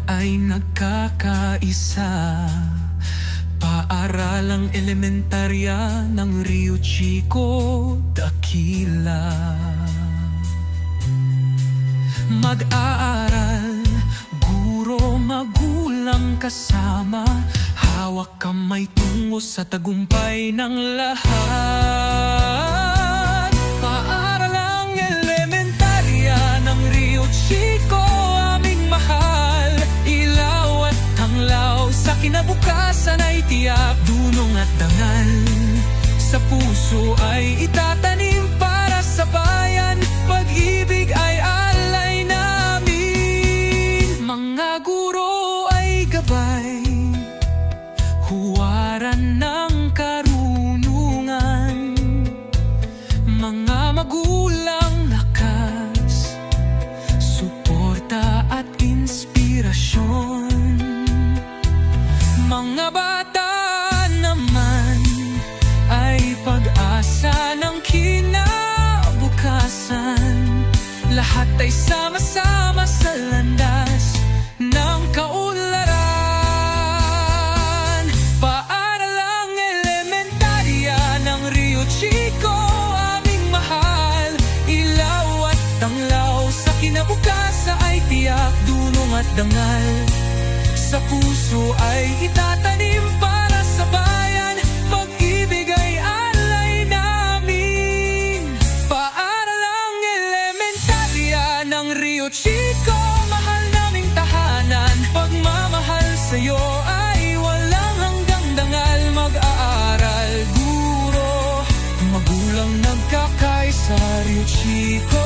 ay nagkakaisa. Paaralang elementarya ng Rio Chico, Dakila. Mag-aaral, guro, magulang kasama, hawak kamay tungo sa tagumpay ng lahat. Paaralang elementarya ng Rio Chico, aming mahal, ilaw at tanglaw sa kinabukasan ay tiyak. Dunong at dangal sa puso ay itatanim para sa bayan, pag-ibig ay alay namin. Mga guro ay gabay, huwaran ng karunungan. Mga magulang lakas, suporta at inspirasyon. Mga bata naman ay pag-asa ng kinabukasan. Lahat ay sama-sama sa landas ng kaunlaran. Paaralang elementarya ng Rio Chico, aming mahal, ilaw at tanglaw sa kinabukasan ay tiyak. Dunong at dangal sa puso ay itatanim para sa bayan, pag-ibig ay alay namin. Paaralang elementarya ng Rio Chico, mahal naming tahanan, pagmamahal sa'yo ay walang hanggang dangal. Mag-aaral, guro, magulang nagkakaisa, Rio Chico.